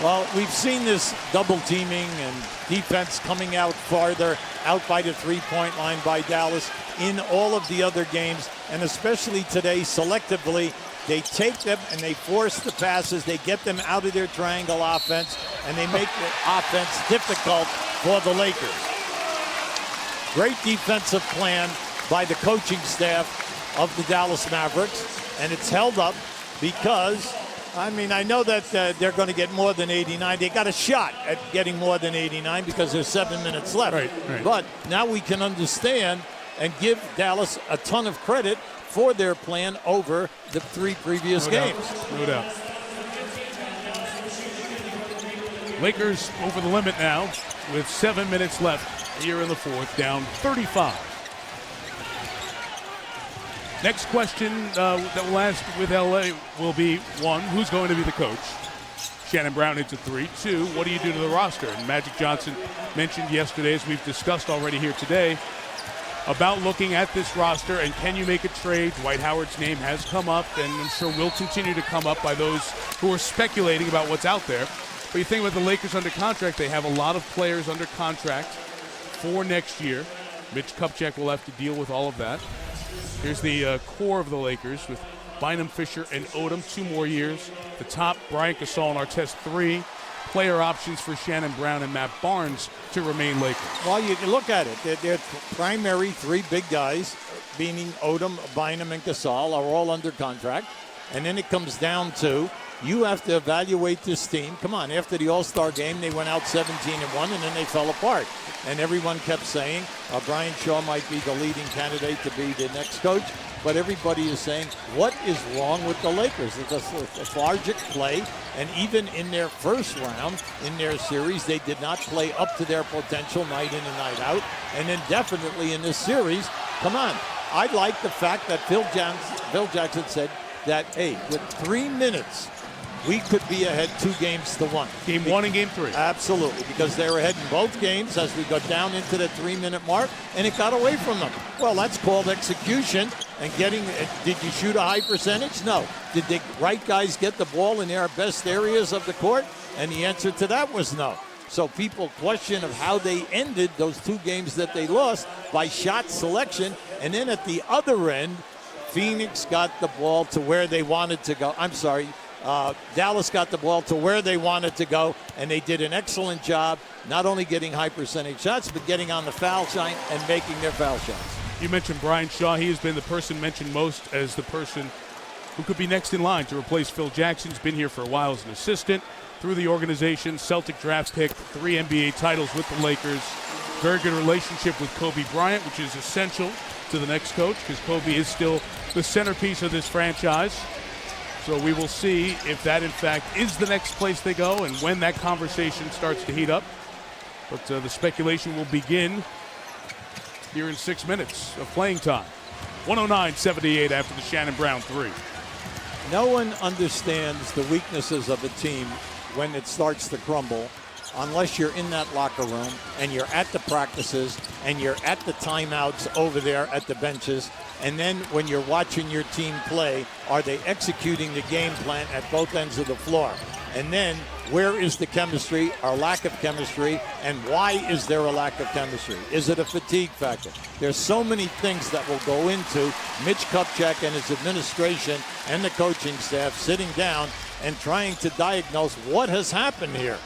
Well, we've seen this double teaming and defense coming out farther, out by the three-point line by Dallas in all of the other games, and especially today, selectively, they take them and they force the passes. They get them out of their triangle offense, and they make the offense difficult for the Lakers. Great defensive plan by the coaching staff of the Dallas Mavericks, and it's held up because, I mean, I know that they're going to get more than 89. They got a shot at getting more than 89 because there's 7 minutes left. Right. But now we can understand and give Dallas a ton of credit for their plan over the 3 previous games. No doubt. Lakers over the limit now with 7 minutes left here in the fourth, down 35. Next question that we'll ask with LA will be, 1, who's going to be the coach? Shannon Brown hits a 3. 2, what do you do to the roster? And Magic Johnson mentioned yesterday, as we've discussed already here today, about looking at this roster and can you make a trade? Dwight Howard's name has come up, and I'm sure will continue to come up by those who are speculating about what's out there. But you think about the Lakers under contract, they have a lot of players under contract for next year. Mitch Kupchak will have to deal with all of that. Here's the core of the Lakers with Bynum, Fisher, and Odom, 2 more years. The top, Brian Gasol and Artest, 3. Player options for Shannon Brown and Matt Barnes to remain Lakers. Well, you look at it. Their primary 3 big guys, meaning Odom, Bynum, and Gasol, are all under contract. And then it comes down to, you have to evaluate this team. Come on, after the All-Star game, they went out 17-1, and then they fell apart. And everyone kept saying Brian Shaw might be the leading candidate to be the next coach. But everybody is saying, what is wrong with the Lakers? It's a lethargic play, and even in their first round in their series, they did not play up to their potential night in and night out. And then definitely in this series, come on. I like the fact that Phil Jackson said that, hey, with 3 minutes, we could be ahead 2-1. Game 1 and game 3. Absolutely, because they were ahead in both games as we got down into the 3-minute mark, and it got away from them. Well, that's called execution and getting. Did you shoot a high percentage? No. Did the right guys get the ball in their best areas of the court? And the answer to that was no. So people question of how they ended those 2 games that they lost by shot selection, and then at the other end, Phoenix got the ball to where they wanted to go. I'm sorry. Dallas got the ball to where they wanted to go, and they did an excellent job not only getting high percentage shots, but getting on the foul line and making their foul shots. You mentioned Brian Shaw. He has been the person mentioned most as the person who could be next in line to replace Phil Jackson. He's been here for a while as an assistant through the organization, Celtic draft pick, 3 NBA titles with the Lakers. Very good relationship with Kobe Bryant, which is essential to the next coach because Kobe is still the centerpiece of this franchise. So we will see if that, in fact, is the next place they go and when that conversation starts to heat up. But the speculation will begin here in 6 minutes of playing time. 109-78 after the Shannon Brown 3. No one understands the weaknesses of a team when it starts to crumble unless you're in that locker room and you're at the practices and you're at the timeouts over there at the benches. And then when you're watching your team play, are they executing the game plan at both ends of the floor? And then where is the chemistry or lack of chemistry, and why is there a lack of chemistry? Is it a fatigue factor? There's so many things that will go into Mitch Kupchak and his administration and the coaching staff sitting down and trying to diagnose what has happened here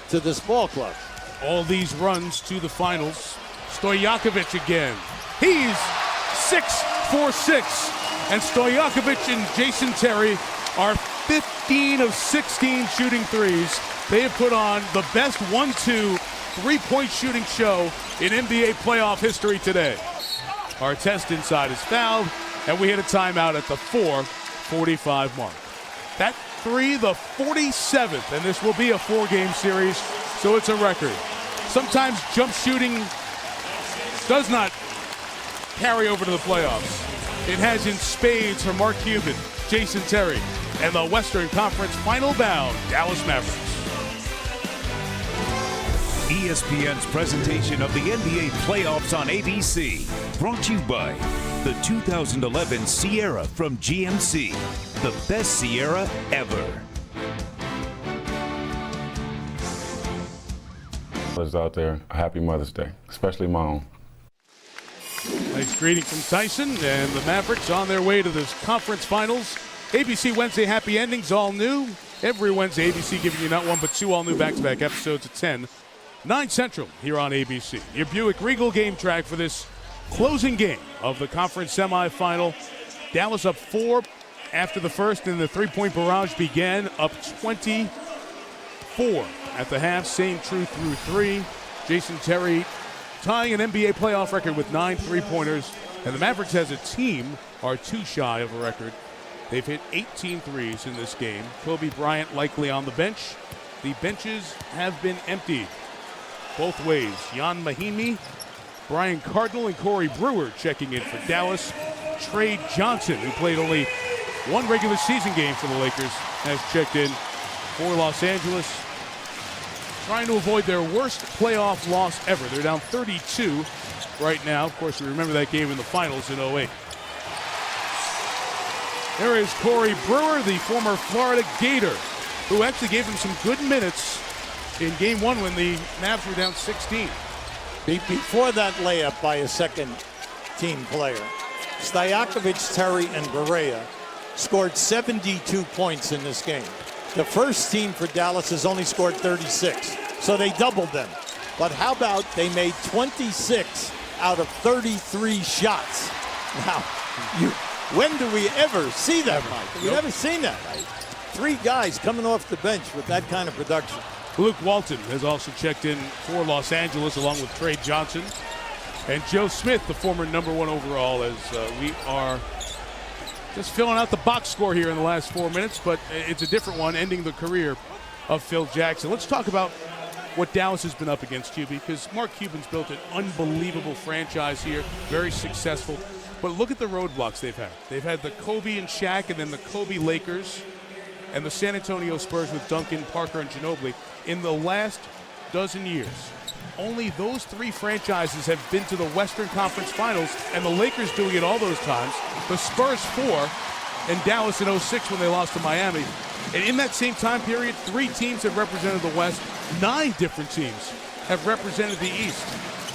to this ball club. All these runs to the finals. Stojakovic again. He's 6 for 6. And Stojakovic and Jason Terry are 15 of 16 shooting threes. They have put on the best 1-2 3-point shooting show in NBA playoff history today. Artest inside is fouled, and we hit a timeout at the 4:45 mark. That 3, the 47th, and this will be a 4-game series, so it's a record. Sometimes jump shooting does not carry over to the playoffs. It has in spades for Mark Cuban, Jason Terry, and the Western Conference final bound Dallas Mavericks. ESPN's presentation of the NBA playoffs on ABC, brought to you by the 2011 Sierra from GMC, the best Sierra ever. Mothers out there, a happy Mother's Day, especially my own. Nice greeting from Tyson, and the Mavericks on their way to this conference finals. ABC Wednesday Happy Endings, all new. Every Wednesday, ABC giving you not one but two all new back-to-back episodes at 10, 9 Central here on ABC. Your Buick Regal game track for this closing game of the conference semifinal. Dallas up 4 after the first, and the three-point barrage began, up 24 at the half. Same true through 3. Jason Terry tying an NBA playoff record with 9 three-pointers. And the Mavericks as a team are 2 shy of a record. They've hit 18 threes in this game. Kobe Bryant likely on the bench. The benches have been emptied both ways. Jan Mahimi, Brian Cardinal, and Corey Brewer checking in for Dallas. Trey Johnson, who played only 1 regular season game for the Lakers, has checked in for Los Angeles, trying to avoid their worst playoff loss ever. They're down 32 right now. Of course, you remember that game in the finals in 08. There is Corey Brewer, the former Florida Gator, who actually gave him some good minutes in Game 1 when the Mavs were down 16. Before that layup by a second-team player, Stojakovic, Terry, and Barea scored 72 points in this game. The first team for Dallas has only scored 36, so they doubled them. But how about they made 26 out of 33 shots? Now, when do we ever see that, Mike? We've never seen that. Right? 3 guys coming off the bench with that kind of production. Luke Walton has also checked in for Los Angeles along with Trey Johnson. And Joe Smith, the former number 1 overall, as we are just filling out the box score here in the last 4 minutes, but it's a different one, ending the career of Phil Jackson. Let's talk about what Dallas has been up against, QB, because Mark Cuban's built an unbelievable franchise here, very successful. But look at the roadblocks they've had. They've had the Kobe and Shaq, and then the Kobe Lakers, and the San Antonio Spurs with Duncan, Parker, and Ginobili. In the last dozen years, only those 3 franchises have been to the Western Conference Finals, and the Lakers doing it all those times, the Spurs 4, and Dallas in 06 when they lost to Miami. And in that same time period, 3 teams have represented the West, 9 different teams have represented the East.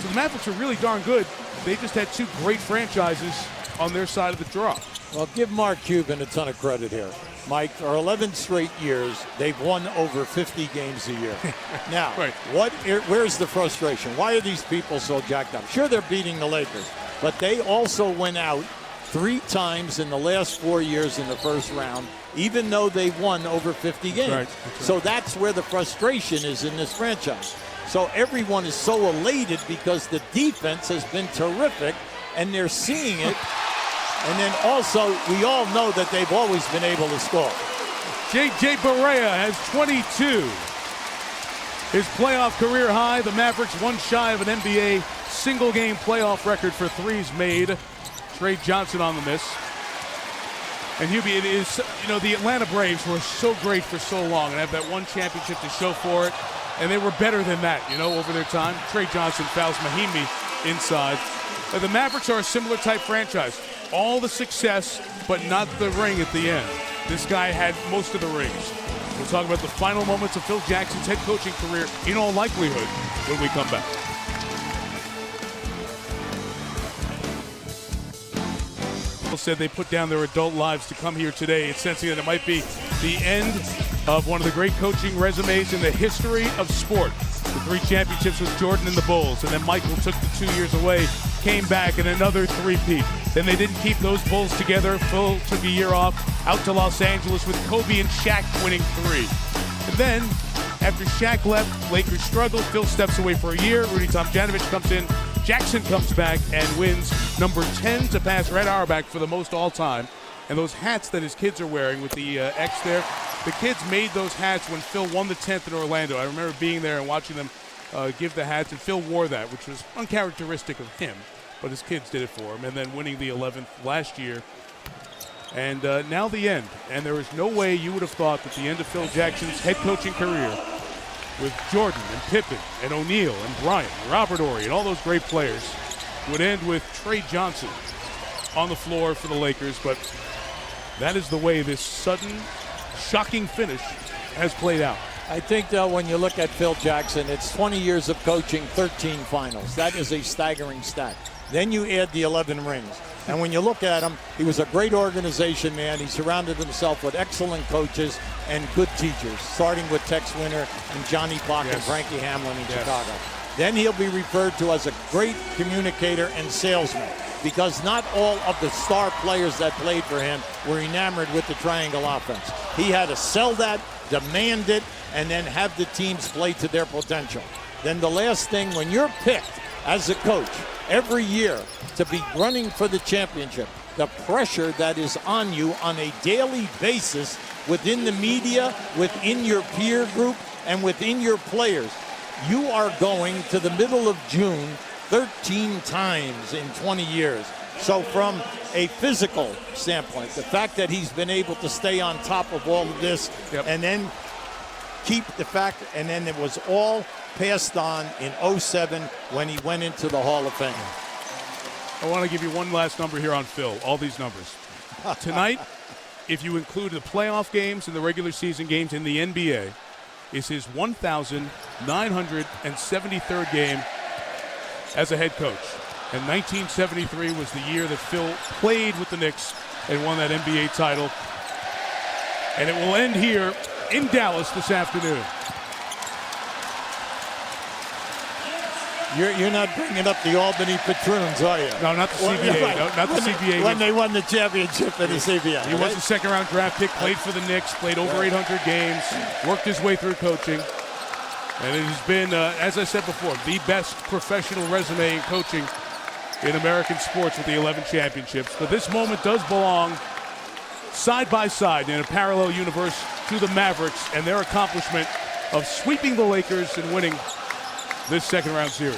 So the Mavericks are really darn good. They just had 2 great franchises on their side of the draw. Well, give Mark Cuban a ton of credit here. Mike, for 11 straight years, they've won over 50 games a year. Now, right. Where's the frustration? Why are these people so jacked up? Sure, they're beating the Lakers, but they also went out 3 times in the last 4 years in the first round, even though they won over 50 games. Right. So that's where the frustration is in this franchise. So everyone is so elated because the defense has been terrific, and they're seeing it. And then also, we all know that they've always been able to score. J.J. Barea has 22. His playoff career high. The Mavericks 1 shy of an NBA single-game playoff record for threes made. Trey Johnson on the miss. And Hubie, it is, the Atlanta Braves were so great for so long and have that 1 championship to show for it. And they were better than that, over their time. Trey Johnson fouls Mahimi inside. But the Mavericks are a similar type franchise. All the success, but not the ring at the end. This guy had most of the rings. We'll talk about the final moments of Phil Jackson's head coaching career in all likelihood when we come back. People said they put down their adult lives to come here today. It's sensing that it might be the end of one of the great coaching resumes in the history of sport. The 3 championships with Jordan and the Bulls, and then Michael took the 2 years away, came back, and another 3-peat. Then they didn't keep those Bulls together. Phil took a year off, out to Los Angeles with Kobe and Shaq winning 3. And then, after Shaq left, Lakers struggled. Phil steps away for a year. Rudy Tomjanovich comes in. Jackson comes back and wins number 10 to pass Red Auerbach for the most all-time. And those hats that his kids are wearing with the X there, the kids made those hats when Phil won the 10th in Orlando. I remember being there and watching them give the hats, and Phil wore that, which was uncharacteristic of him, but his kids did it for him, and then winning the 11th last year. And now the end, and there is no way you would have thought that the end of Phil Jackson's head coaching career with Jordan and Pippen and O'Neal and Bryant and Robert Horry and all those great players would end with Trey Johnson on the floor for the Lakers, but that is the way this sudden, shocking finish has played out. I think, though, when you look at Phil Jackson, it's 20 years of coaching, 13 finals. That is a staggering stat. Then you add the 11 rings. And when you look at him, he was a great organization man. He surrounded himself with excellent coaches and good teachers, starting with Tex Winter and Johnny Bach and Frankie Hamlin in Chicago. Then he'll be referred to as a great communicator and salesman, because not all of the star players that played for him were enamored with the triangle offense. He had to sell that, demand it, and then have the teams play to their potential. Then the last thing, when you're picked as a coach every year to be running for the championship, the pressure that is on you on a daily basis within the media, within your peer group, and within your players. You are going to the middle of June 13 times in 20 years. So from a physical standpoint, the fact that he's been able to stay on top of all of this and then keep the fact, and then it was all passed on in 07 when he went into the Hall of Fame. I want to give you one last number here on Phil, all these numbers. Tonight, if you include the playoff games and the regular season games in the NBA, is his 1,973rd game as a head coach. And 1973 was the year that Phil played with the Knicks and won that NBA title. And it will end here in Dallas this afternoon. You're not bringing up the Albany Patroons, are you? No, not the CBA. Right. No, not the CBA. When they won the championship in the CBA. He was a second-round draft pick, played for the Knicks, played over 800 games, worked his way through coaching. And it has been, as I said before, the best professional resume in coaching in American sports with the 11 championships. But this moment does belong side by side in a parallel universe to the Mavericks and their accomplishment of sweeping the Lakers and winning this second-round series.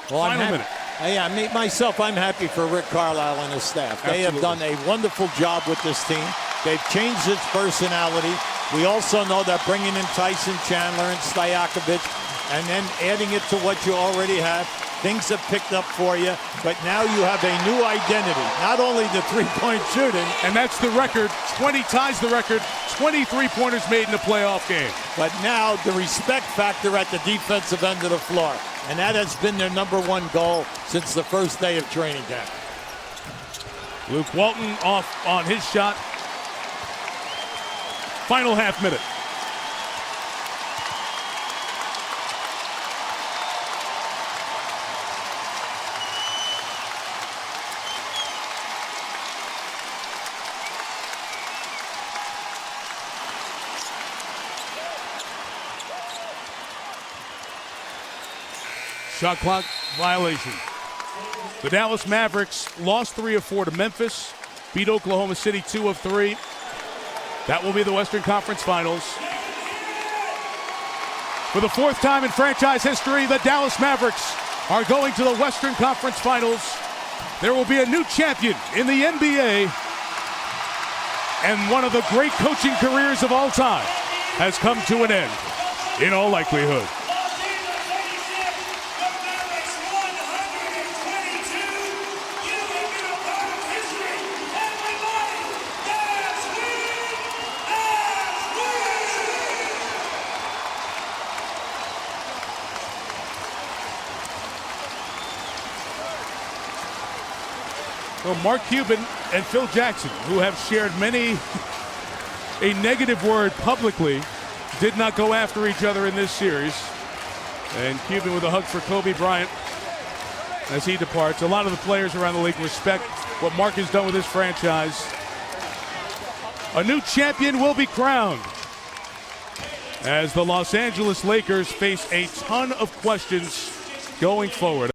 Well, Final minute. Yeah, myself, I'm happy for Rick Carlisle and his staff. They have done a wonderful job with this team. They've changed its personality. We also know that bringing in Tyson Chandler and Stojakovic and then adding it to what you already have, things have picked up for you, but now you have a new identity. Not only the three-point shooting. And that's the record. 20 ties the record. 20 three-pointers made in a playoff game. But now the respect factor at the defensive end of the floor. And that has been their number one goal since the first day of training camp. Luke Walton off on his shot. Final half minute. Shot clock violation. The Dallas Mavericks lost 3 of 4 to Memphis, beat Oklahoma City 2 of 3. That will be the Western Conference Finals. For the 4th time in franchise history, the Dallas Mavericks are going to the Western Conference Finals. There will be a new champion in the NBA, and one of the great coaching careers of all time has come to an end, in all likelihood. Well, Mark Cuban and Phil Jackson, who have shared many a negative word publicly, did not go after each other in this series. And Cuban with a hug for Kobe Bryant as he departs. A lot of the players around the league respect what Mark has done with his franchise. A new champion will be crowned as the Los Angeles Lakers face a ton of questions going forward.